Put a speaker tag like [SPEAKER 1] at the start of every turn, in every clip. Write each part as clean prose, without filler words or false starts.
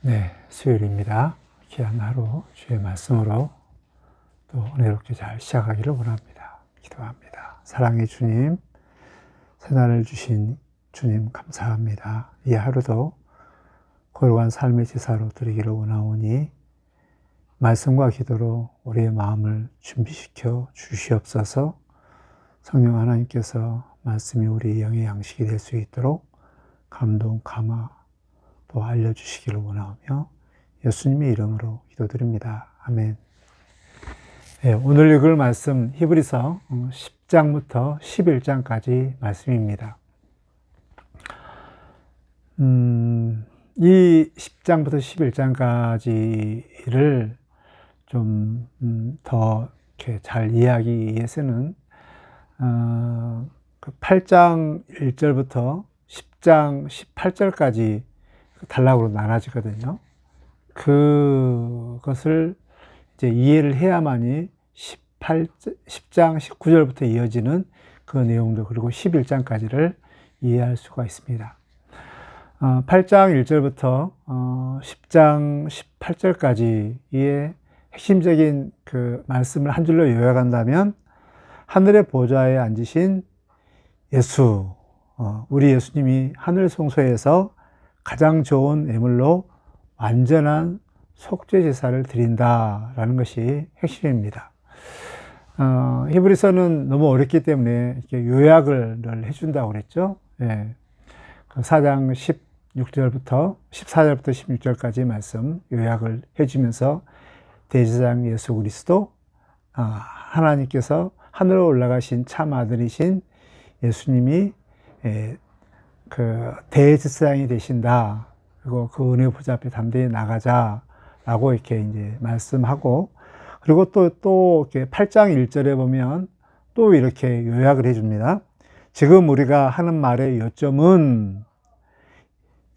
[SPEAKER 1] 네, 수요일입니다. 귀한 하루 주의 말씀으로 또 은혜롭게 잘 시작하기를 원합니다. 기도합니다. 사랑의 주님, 새날을 주신 주님 감사합니다. 이 하루도 고요한 삶의 제사로 드리기를 원하오니 말씀과 기도로 우리의 마음을 준비시켜 주시옵소서. 성령 하나님께서 말씀이 우리 영의 양식이 될 수 있도록 감동, 감화 또 알려주시기를 원하오며 예수님의 이름으로 기도드립니다. 아멘. 네, 오늘 읽을 말씀 히브리서 10장부터 11장까지 말씀입니다. 이 10장부터 11장까지를 좀 더 이렇게 잘 이해하기 위해서는 8장 1절부터 10장 18절까지 단락으로 나눠지거든요. 그것을 이제 이해를 해야만이 10장 19절부터 이어지는 그 내용도 그리고 11장까지를 이해할 수가 있습니다. 8장 1절부터 10장 18절까지의 핵심적인 그 말씀을 한 줄로 요약한다면 하늘의 보좌에 앉으신 예수, 우리 예수님이 하늘 성소에서 가장 좋은 예물로 완전한 속죄 제사를 드린다라는 것이 핵심입니다. 히브리서는 너무 어렵기 때문에 이렇게 요약을 해준다고 그랬죠. 예. 4장 16절부터 14절부터 16절까지 말씀 요약을 해주면서 대제사장 예수 그리스도, 하나님께서 하늘로 올라가신 참 아들이신 예수님이 그 대제사장이 되신다. 그리고 그 은혜 보좌 앞에 담대히 나가자라고 이렇게 이제 말씀하고, 그리고 또 이렇게 8장 1절에 보면 또 이렇게 요약을 해줍니다. 지금 우리가 하는 말의 요점은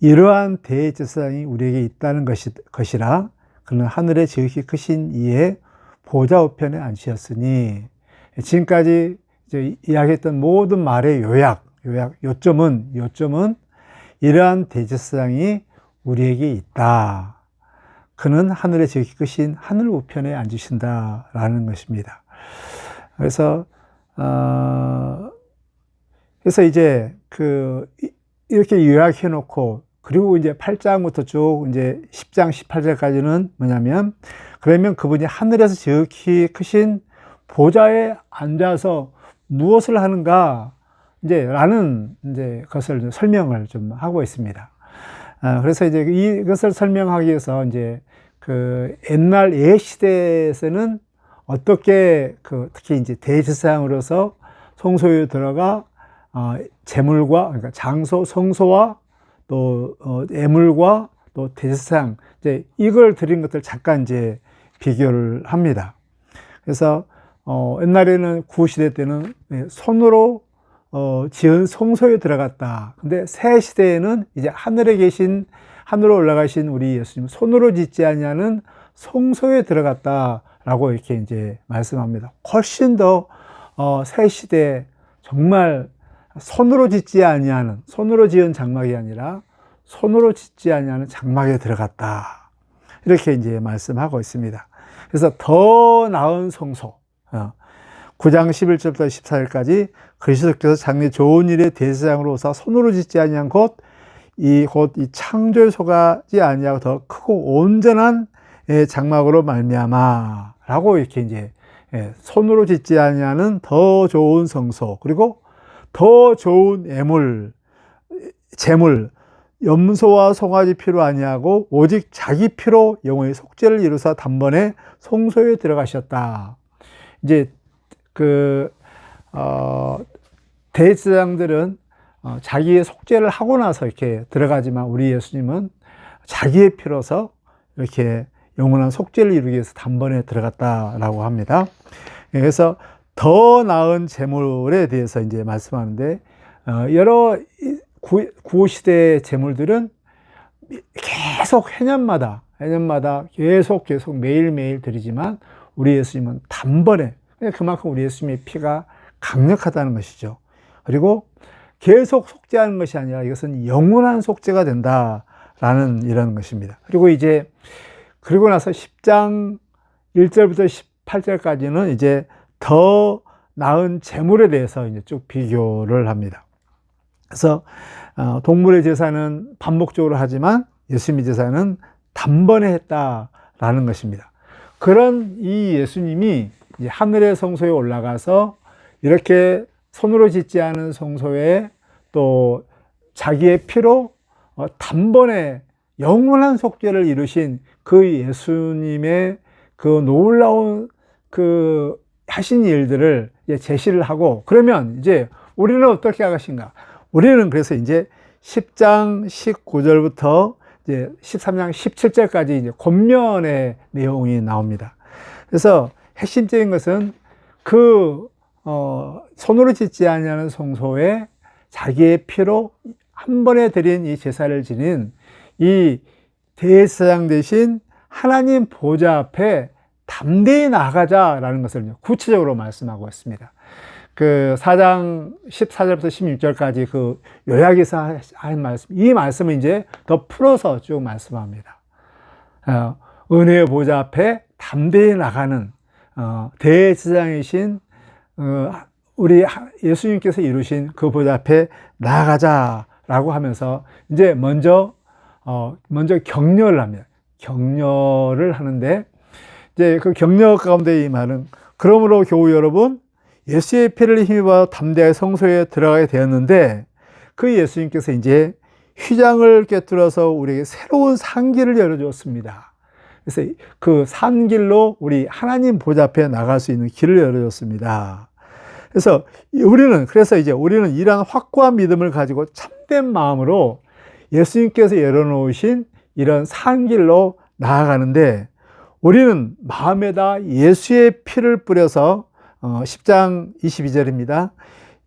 [SPEAKER 1] 이러한 대제사장이 우리에게 있다는 것이라. 그는 하늘의 지극히 크신 이의 보좌 우편에 앉으셨으니, 지금까지 이제 이야기했던 모든 말의 요점은 이러한 대제사장이 우리에게 있다. 그는 하늘의 지극히 크신 하늘 우편에 앉으신다라는 것입니다. 그래서 이제 이렇게 요약해 놓고, 그리고 이제 8장부터 쭉 이제 10장 18절까지는 뭐냐면, 그러면 그분이 하늘에서 지극히 크신 보좌에 앉아서 무엇을 하는가, 라는 그것을 설명을 좀 하고 있습니다. 그래서 이제 이것을 설명하기 위해서 이제 그 옛날 예 시대에서는 어떻게 특히 이제 대제사장으로서 성소에 들어가 제물과, 그러니까 장소, 성소와 또 예물과 또 대제사장, 이걸 드린 것들 잠깐 이제 비교를 합니다. 그래서 옛날에는 구시대 때는 손으로 지은 성소에 들어갔다. 근데 새 시대에는 이제 하늘로 올라가신 우리 예수님, 손으로 짓지 아니하는 성소에 들어갔다라고 이렇게 이제 말씀합니다. 훨씬 더 새 시대 정말 손으로 짓지 아니하는, 손으로 지은 장막이 아니라 손으로 짓지 아니하는 장막에 들어갔다. 이렇게 이제 말씀하고 있습니다. 그래서 더 나은 성소, 9장 11절부터 14절까지 그리스도께서 장래 좋은 일의 대제사장으로 오사 손으로 짓지 아니한 곧 이 창조에 속하지 아니하고 더 크고 온전한 장막으로 말미암아라고 이렇게 이제 손으로 짓지 아니하는 더 좋은 성소, 그리고 더 좋은 제물, 염소와 송아지 피로 아니하고 오직 자기 피로 영혼의 속죄를 이루사 단번에 성소에 들어가셨다. 이제 대제사장들은 자기의 속죄를 하고 나서 이렇게 들어가지만 우리 예수님은 자기의 피로서 이렇게 영원한 속죄를 이루기 위해서 단번에 들어갔다라고 합니다. 그래서 더 나은 제물에 대해서 이제 말씀하는데, 여러 구시대 제물들은 계속 해년마다 계속 매일매일 드리지만 우리 예수님은 단번에, 그만큼 우리 예수님의 피가 강력하다는 것이죠. 그리고 계속 속죄하는 것이 아니라 이것은 영원한 속죄가 된다. 라는 이런 것입니다. 그리고 이제 그리고 나서 10장 1절부터 18절까지는 이제 더 나은 제물에 대해서 이제 쭉 비교를 합니다. 그래서 동물의 제사는 반복적으로 하지만 예수님의 제사는 단번에 했다라는 것입니다. 그런 이 예수님이 이제 하늘의 성소에 올라가서 이렇게 손으로 짓지 않은 성소에 또 자기의 피로 단번에 영원한 속죄를 이루신 그 예수님의 그 놀라운 그 하신 일들을 이제 제시를 하고, 그러면 이제 우리는 어떻게 하신가? 우리는 그래서 이제 10장 19절부터 이제 13장 17절까지 이제 권면의 내용이 나옵니다. 그래서 핵심적인 것은 그 손으로 짓지 아니하는 성소에 자기의 피로 한 번에 드린 이 제사를 지닌 이 대제사장 대신 하나님 보좌 앞에 담대히 나아가자라는 것을 구체적으로 말씀하고 있습니다. 그 4장 14절부터 16절까지 그 요약해서 한 말씀, 이 말씀을 이제 더 풀어서 쭉 말씀합니다. 은혜의 보좌 앞에 담대히 나가는 대제사장이신 우리 예수님께서 이루신 그 보좌 앞에 나아가자라고 하면서 이제 먼저 격려를 합니다. 격려를 하는데, 이제 그 격려 가운데 이 말은, 그러므로 교우 여러분, 예수의 피를 힘입어 담대하게 성소에 들어가게 되었는데, 그 예수님께서 이제 휘장을 꿰뚫어서 우리에게 새로운 산길을 열어주었습니다. 그래서 그 산길로 우리 하나님 보좌 앞에 나갈 수 있는 길을 열어줬습니다. 그래서 우리는 이러한 확고한 믿음을 가지고 참된 마음으로 예수님께서 열어놓으신 이런 산길로 나아가는데, 우리는 마음에다 예수의 피를 뿌려서 10장 22절입니다.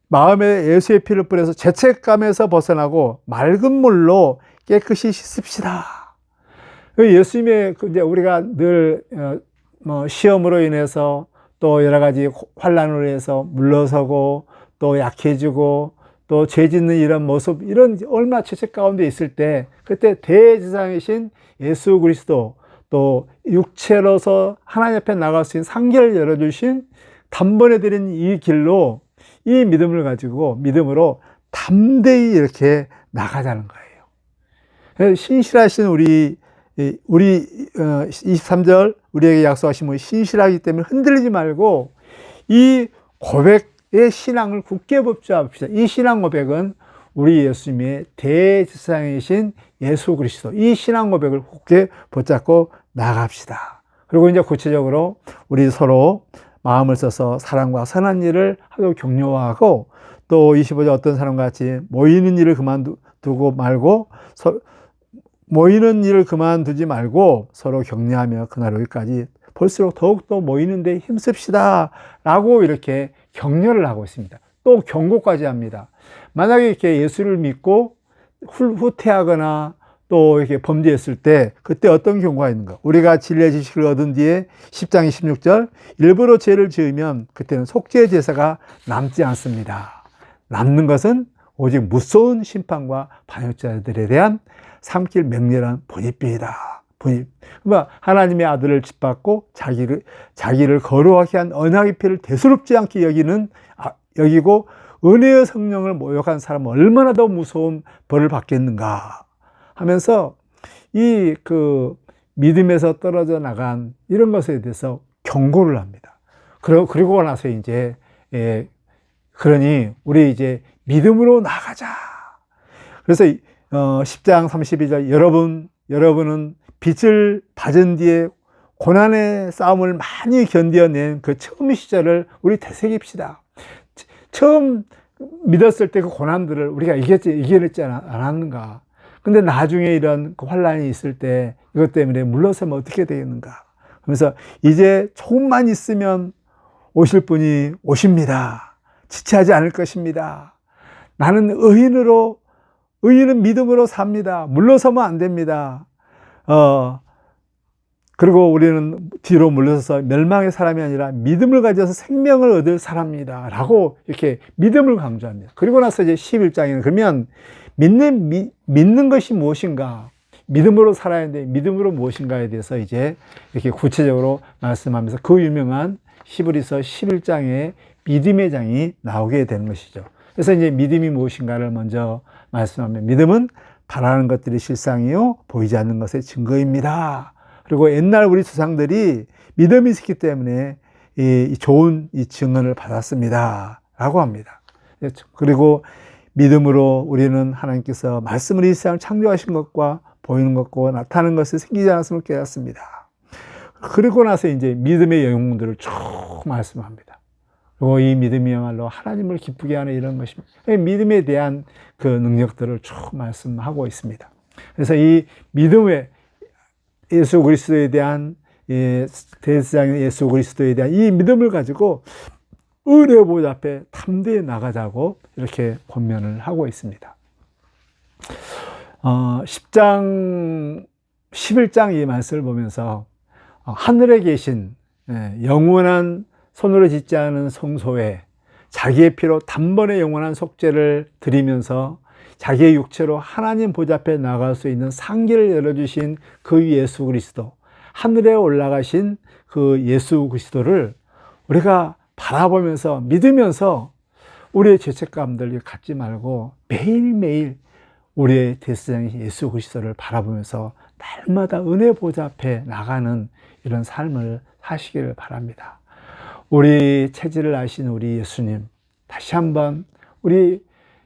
[SPEAKER 1] 마음에 예수의 피를 뿌려서 죄책감에서 벗어나고 맑은 물로 깨끗이 씻읍시다. 예수님의 이제 우리가 늘 시험으로 인해서 또 여러 가지 환난으로 인해서 물러서고 또 약해지고 또 죄 짓는 이런 모습, 이런 얼마나 죄책 가운데 있을 때, 그때 대제사장이신 예수 그리스도, 또 육체로서 하나님 앞에 나갈 수 있는 상길을 열어주신 단번에 드린 이 길로, 이 믿음을 가지고 믿음으로 담대히 이렇게 나가자는 거예요. 신실하신 우리 23절 우리에게 약속하신 분이 신실하기 때문에 흔들리지 말고 이 고백의 신앙을 굳게 붙잡읍시다. 이 신앙 고백은 우리 예수님의 대제사장이신 예수 그리스도, 이 신앙 고백을 굳게 붙잡고 나갑시다. 그리고 이제 구체적으로 우리 서로 마음을 써서 사랑과 선한 일을 하도록 격려하고, 또 25절 어떤 사람과 같이 모이는 일을 그만두지 말고 서로 격려하며 그날 오기까지 볼수록 더욱더 모이는 데 힘씁시다 라고 이렇게 격려를 하고 있습니다. 또 경고까지 합니다. 만약에 이렇게 예수를 믿고 후퇴하거나 또 이렇게 범죄했을 때 그때 어떤 경고가 있는가? 우리가 진리의 지식을 얻은 뒤에 10장 26절 일부러 죄를 지으면 그때는 속죄 제사가 남지 않습니다. 남는 것은 오직 무서운 심판과 반역자들에 대한 삼킬 맹렬한 본입비이다. 본입. 그러니까 하나님의 아들을 짓밟고 자기를 거룩하게 한 언약의 피를 대수롭지 않게 여기고 은혜의 성령을 모욕한 사람은 얼마나 더 무서운 벌을 받겠는가 하면서 이 그 믿음에서 떨어져 나간 이런 것에 대해서 경고를 합니다. 그리고 나서 이제 그러니 우리 이제 믿음으로 나가자. 그래서 10장 32절 여러분은 빛을 받은 뒤에 고난의 싸움을 많이 견뎌낸 그 처음 시절을 우리 되새깁시다. 처음 믿었을 때 그 고난들을 우리가 이겨냈지 않았는가? 근데 나중에 이런 그 환란이 있을 때 이것 때문에 물러서면 어떻게 되겠는가? 그래서 이제 조금만 있으면 오실 분이 오십니다. 지체하지 않을 것입니다. 나는 의인은 믿음으로 삽니다. 물러서면 안 됩니다. 그리고 우리는 뒤로 물러서서 멸망의 사람이 아니라 믿음을 가져서 생명을 얻을 사람입니다. 라고 이렇게 믿음을 강조합니다. 그리고 나서 이제 11장에는 그러면 믿는 것이 무엇인가? 믿음으로 살아야 하는데 믿음으로 무엇인가에 대해서 이제 이렇게 구체적으로 말씀하면서 그 유명한 히브리서 11장에 믿음의 장이 나오게 되는 것이죠. 그래서 이제 믿음이 무엇인가를 먼저 말씀하면 믿음은 바라는 것들이 실상이요 보이지 않는 것의 증거입니다. 그리고 옛날 우리 조상들이 믿음이 있었기 때문에 이 좋은 이 증언을 받았습니다 라고 합니다. 그리고 믿음으로 우리는 하나님께서 말씀으로 이 세상을 창조하신 것과 보이는 것과 나타나는 것이 생기지 않았음을 깨닫습니다. 그리고 나서 이제 믿음의 영웅들을 쭉 말씀합니다. 그리고 이 믿음이야말로 하나님을 기쁘게 하는 이런 것입니다. 믿음에 대한 그 능력들을 쭉 말씀하고 있습니다. 그래서 이 믿음의 예수 그리스도에 대한 대제사장인 예수 그리스도에 대한 이 믿음을 가지고 은혜 보좌 앞에 담대히 나가자고 이렇게 권면을 하고 있습니다. 10장, 11장 이 말씀을 보면서 하늘에 계신 영원한 손으로 짓지 않은 성소에 자기의 피로 단번에 영원한 속죄를 드리면서 자기의 육체로 하나님 보좌 앞에 나갈 수 있는 상기를 열어주신 그 예수 그리스도, 하늘에 올라가신 그 예수 그리스도를 우리가 바라보면서 믿으면서 우리의 죄책감들 갖지 말고 매일매일 우리의 대제사장인 예수 그리스도를 바라보면서 날마다 은혜 보좌 앞에 나가는 이런 삶을 사시기를 바랍니다. 우리 체질을 아신 우리 예수님, 다시 한번 우리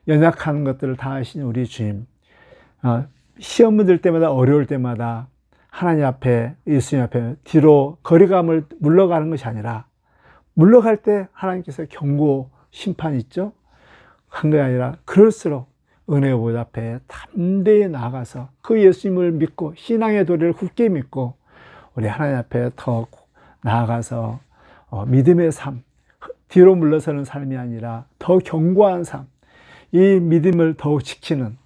[SPEAKER 1] 연약한 것들을 다 아신 우리 주님, 시험 들 때마다 어려울 때마다 하나님 앞에, 예수님 앞에 뒤로 거리감을 물러가는 것이 아니라 물러갈 때 하나님께서 경고, 심판 있죠? 한 게 아니라 그럴수록 은혜의 보좌 앞에 담대히 나아가서 그 예수님을 믿고 신앙의 도리를 굳게 믿고 우리 하나님 앞에 더 나아가서 믿음의 삶, 뒤로 물러서는 삶이 아니라 더 견고한 삶, 이 믿음을 더욱 지키는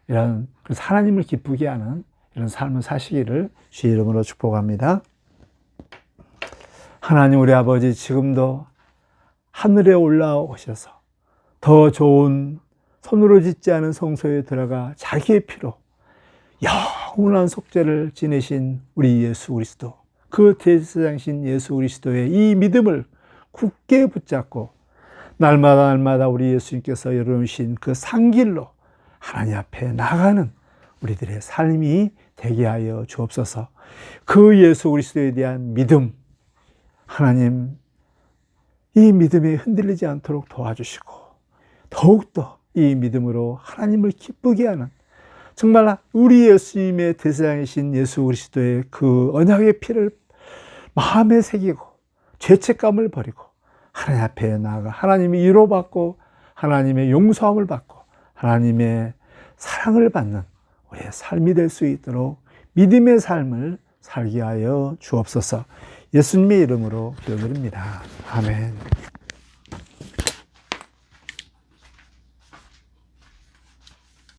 [SPEAKER 1] 이런 하나님을 기쁘게 하는 이런 삶을 사시기를 주의 이름으로 축복합니다. 하나님 우리 아버지 지금도 하늘에 올라오셔서 더 좋은 손으로 짓지 않은 성소에 들어가 자기의 피로 영원한 속죄를 지내신 우리 예수 그리스도, 그 대제사장이신 예수 그리스도의 이 믿음을 굳게 붙잡고 날마다 우리 예수님께서 열어놓으신 그 상길로 하나님 앞에 나가는 우리들의 삶이 되게 하여 주옵소서. 그 예수 그리스도에 대한 믿음, 하나님 이 믿음에 흔들리지 않도록 도와주시고 더욱더 이 믿음으로 하나님을 기쁘게 하는 정말 우리 예수님의 대제사장이신 예수 그리스도의 그 언약의 피를 마음에 새기고 죄책감을 버리고 하나님 앞에 나아가 하나님의 위로받고 하나님의 용서함을 받고 하나님의 사랑을 받는 우리의 삶이 될 수 있도록 믿음의 삶을 살게 하여 주옵소서. 예수님의 이름으로 기도드립니다. 아멘.